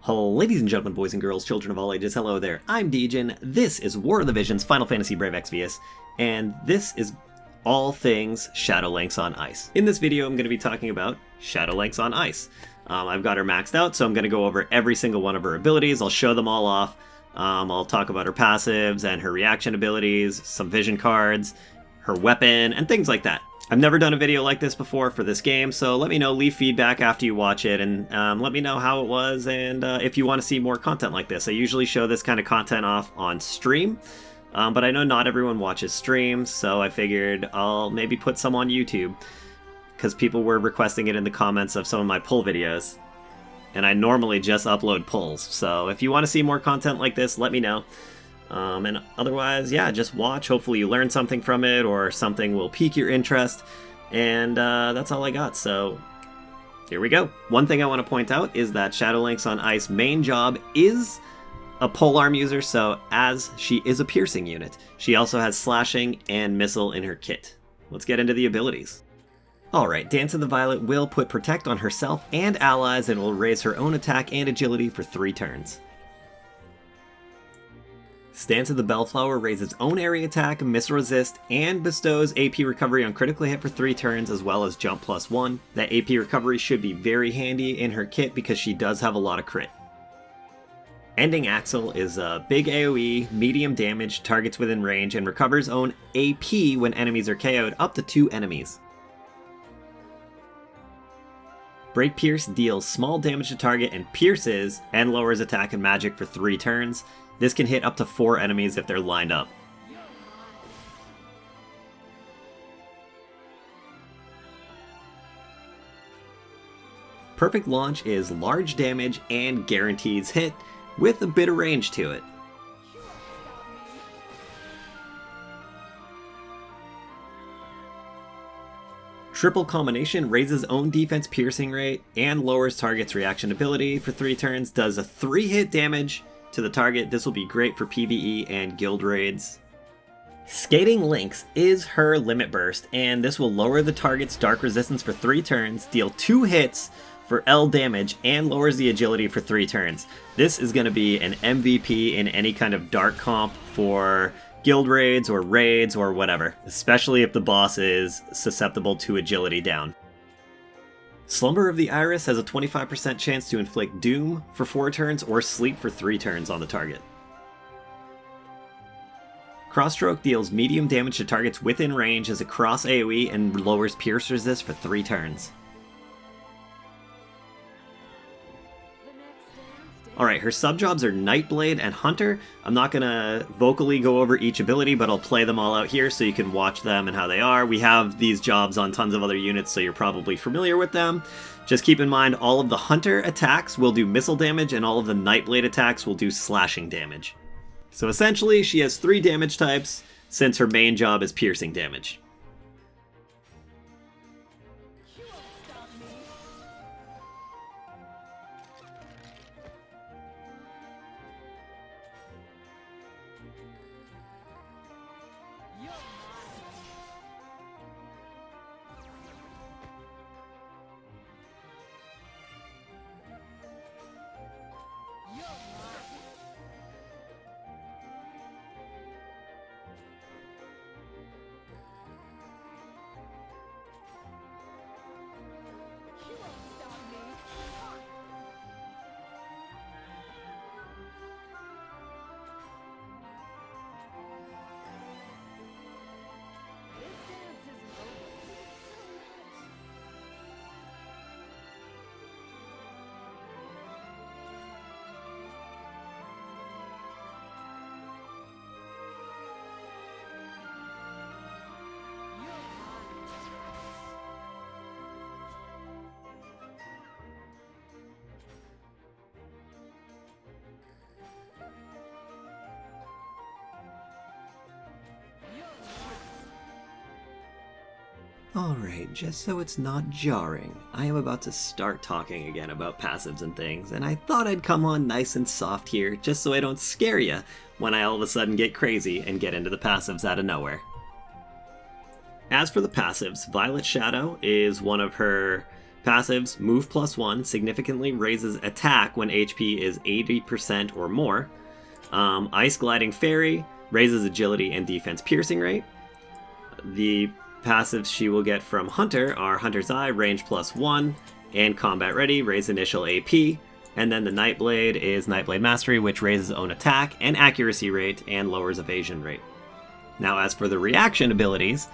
Ladies and gentlemen, boys and girls, children of all ages, hello there. I'm Dejin. This is War of the Visions, Final Fantasy Brave Exvius, and this is all things Shadow Lynx on Ice. In this video, I'm going to be talking about Shadow Lynx on Ice. I've got her maxed out, so I'm going to go over every single one of her abilities. I'll show them all off. I'll talk about her passives and her reaction abilities, some vision cards, her weapon, and things like that. I've never done a video like this before for this game, so let me know, leave feedback after you watch it, and let me know how it was, and if you want to see more content like this. I usually show this kind of content off on stream, but I know not everyone watches streams, so I figured I'll maybe put some on YouTube, because people were requesting it in the comments of some of my pull videos, and I normally just upload pulls, so if you want to see more content like this, let me know. And otherwise, yeah, just watch. Hopefully you learn something from it, or something will pique your interest. And that's all I got, so here we go. One thing I want to point out is that Shadow Lynx on Ice main job is a polearm user, so as she is a piercing unit. She also has slashing and missile in her kit. Let's get into the abilities. Alright, Dance of the Violet will put Protect on herself and allies, and will raise her own attack and agility for 3 turns. Stance of the Bellflower raises own area attack, missile resist, and bestows AP recovery on critical hit for 3 turns, as well as jump +1. That AP recovery should be very handy in her kit because she does have a lot of crit. Ending Axle is a big AoE, medium damage, targets within range, and recovers own AP when enemies are KO'd up to 2 enemies. Break Pierce deals small damage to target and pierces, and lowers attack and magic for 3 turns. This can hit up to 4 enemies if they're lined up. Perfect Launch is large damage and guarantees hit, with a bit of range to it. Triple Combination raises own defense piercing rate and lowers target's reaction ability for 3 turns, does a 3-hit damage to the target. This will be great for PvE and guild raids. Skating Lynx is her limit burst, and this will lower the target's dark resistance for 3 turns, deal 2 hits for L damage, and lowers the agility for 3 turns. This is going to be an MVP in any kind of dark comp for guild raids or whatever, especially if the boss is susceptible to agility down. Slumber of the Iris has a 25% chance to inflict Doom for 4 turns or Sleep for 3 turns on the target. Crossstroke deals medium damage to targets within range as a cross AoE and lowers Pierce Resist for 3 turns. Alright, her subjobs are Nightblade and Hunter. I'm not going to vocally go over each ability, but I'll play them all out here so you can watch them and how they are. We have these jobs on tons of other units, so you're probably familiar with them. Just keep in mind, all of the Hunter attacks will do missile damage, and all of the Nightblade attacks will do slashing damage. So essentially, she has 3 damage types, since her main job is piercing damage. Alright, just so it's not jarring, I am about to start talking again about passives and things, and I thought I'd come on nice and soft here, just so I don't scare you when I all of a sudden get crazy and get into the passives out of nowhere. As for the passives, Violet Shadow is one of her Passives, move +1, significantly raises attack when HP is 80% or more. Ice Gliding Fairy, raises agility and defense piercing rate. The passives she will get from Hunter are Hunter's Eye, range +1, and Combat Ready, raise initial AP. And then the Nightblade is Nightblade Mastery, which raises own attack and accuracy rate and lowers evasion rate. Now as for the reaction abilities,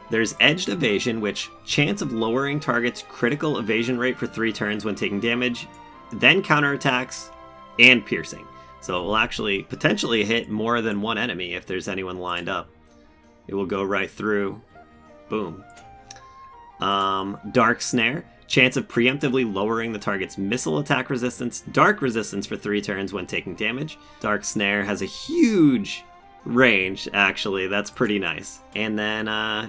there's Edged Evasion, which chance of lowering target's critical evasion rate for 3 turns when taking damage, then counterattacks, and piercing. So it will actually potentially hit more than one enemy if there's anyone lined up. It will go right through. Boom. Dark Snare, chance of preemptively lowering the target's missile attack resistance, dark resistance for 3 turns when taking damage. Dark Snare has a huge range, actually. That's pretty nice. And then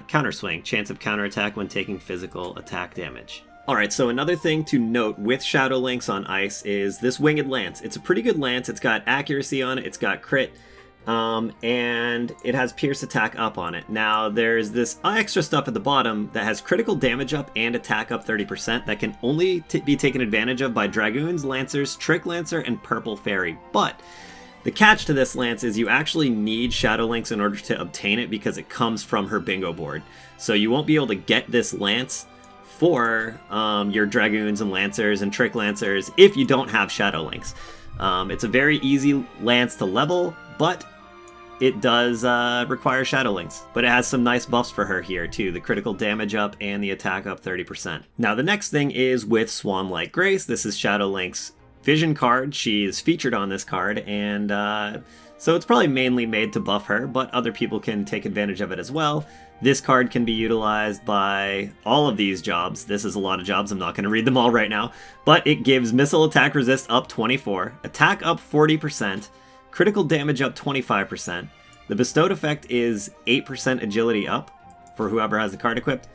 Counter Swing, chance of counterattack when taking physical attack damage. Alright, so another thing to note with Shadow Lynx on ice is this Winged Lance. It's a pretty good lance. It's got accuracy on it, it's got crit, and it has Pierce attack up on it. Now, there's this extra stuff at the bottom that has critical damage up and attack up 30% that can only be taken advantage of by Dragoons, Lancers, Trick Lancer, and Purple Fairy. But the catch to this lance is you actually need Shadow Lynx in order to obtain it because it comes from her bingo board. So you won't be able to get this lance for your Dragoons and Lancers and Trick Lancers if you don't have Shadow Lynx. It's a very easy lance to level, but it does require Shadow Lynx. But it has some nice buffs for her here too, the critical damage up and the attack up 30%. Now the next thing is with Swanlike Grace. This is Shadow Lynx Vision card. She is featured on this card, and so it's probably mainly made to buff her, but other people can take advantage of it as well. This card can be utilized by all of these jobs. This is a lot of jobs, I'm not going to read them all right now, but it gives missile attack resist up 24, attack up 40%, critical damage up 25%. The bestowed effect is 8% agility up for whoever has the card equipped.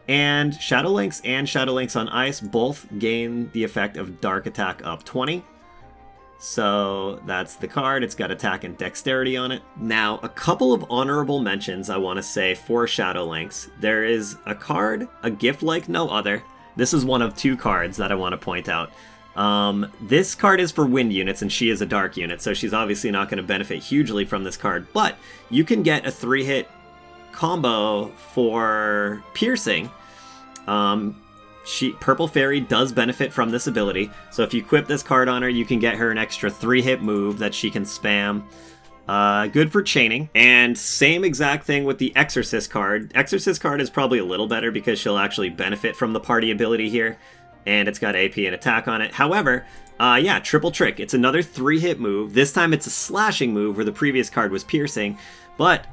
And Shadow Lynx and Shadow Lynx on Ice both gain the effect of Dark Attack up 20. So that's the card. It's got attack and dexterity on it. Now, a couple of honorable mentions I want to say for Shadow Lynx. There is a card, a gift like no other. This is one of 2 cards that I want to point out. This card is for wind units, and she is a dark unit, so she's obviously not going to benefit hugely from this card. But you can get a 3-hit combo for piercing. Purple Fairy does benefit from this ability, so if you equip this card on her, you can get her an extra 3-hit move that she can spam. Good for chaining. And same exact thing with the Exorcist card. Exorcist card is probably a little better because she'll actually benefit from the party ability here, and it's got AP and attack on it. However, yeah, Triple Trick. It's another 3-hit move. This time it's a slashing move where the previous card was piercing, but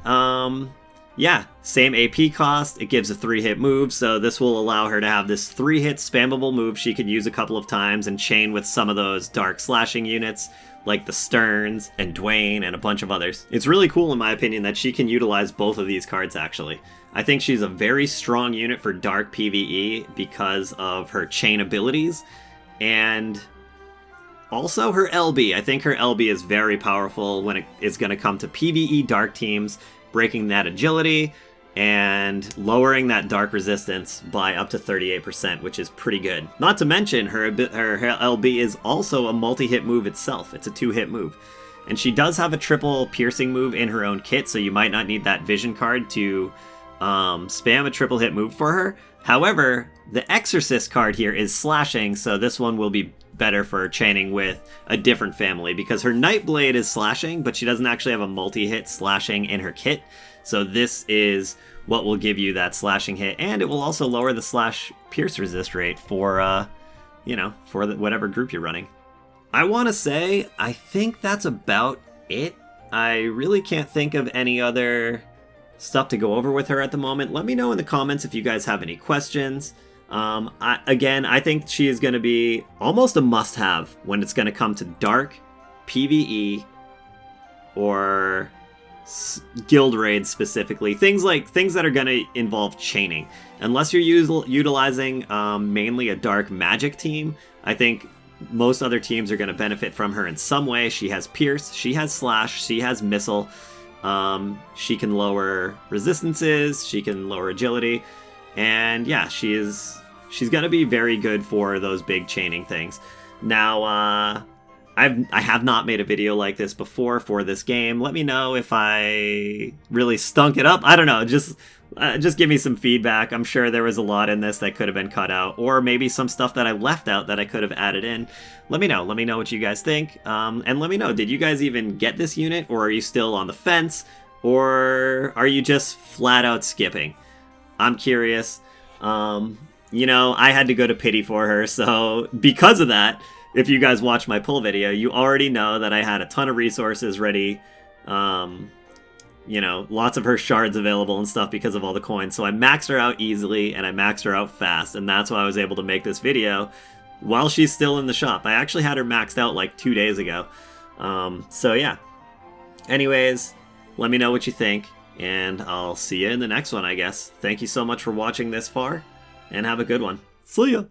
yeah, same AP cost, it gives a 3-hit move, so this will allow her to have this 3-hit spammable move she can use a couple of times and chain with some of those dark slashing units, like the Stearns and Dwayne and a bunch of others. It's really cool in my opinion that she can utilize both of these cards actually. I think she's a very strong unit for dark PvE because of her chain abilities, and also her LB. I think her LB is very powerful when it is going to come to PvE dark teams, breaking that agility and lowering that dark resistance by up to 38%, which is pretty good. Not to mention, her LB is also a multi-hit move itself. It's a 2-hit move. And she does have a triple piercing move in her own kit, so you might not need that vision card to spam a triple hit move for her. However, the Exorcist card here is slashing, so this one will be better for chaining with a different family because her Nightblade is slashing, but she doesn't actually have a multi-hit slashing in her kit. So this is what will give you that slashing hit, and it will also lower the slash pierce resist rate for, you know, for whatever group you're running. I want to say, I think that's about it. I really can't think of any other stuff to go over with her at the moment. Let me know in the comments if you guys have any questions. I think she is going to be almost a must-have when it's going to come to dark, PvE, or guild raids specifically. Things that are going to involve chaining. Unless you're utilizing mainly a dark magic team, I think most other teams are going to benefit from her in some way. She has Pierce, she has Slash, she has Missile. She can lower resistances, she can lower agility, and yeah, she is she's going to be very good for those big chaining things. Now, I have not made a video like this before for this game. Let me know if I really stunk it up. I don't know, just give me some feedback. I'm sure there was a lot in this that could have been cut out, or maybe some stuff that I left out that I could have added in. Let me know what you guys think, and let me know, did you guys even get this unit, or are you still on the fence, or are you just flat out skipping? I'm curious. You know, I had to go to pity for her, so because of that, if you guys watch my pull video, you already know that I had a ton of resources ready. You know, lots of her shards available and stuff because of all the coins. So I maxed her out easily, and I maxed her out fast, and that's why I was able to make this video while she's still in the shop. I actually had her maxed out like 2 days ago. So yeah. Anyways, let me know what you think, and I'll see you in the next one, I guess. Thank you so much for watching this far, and have a good one. See ya!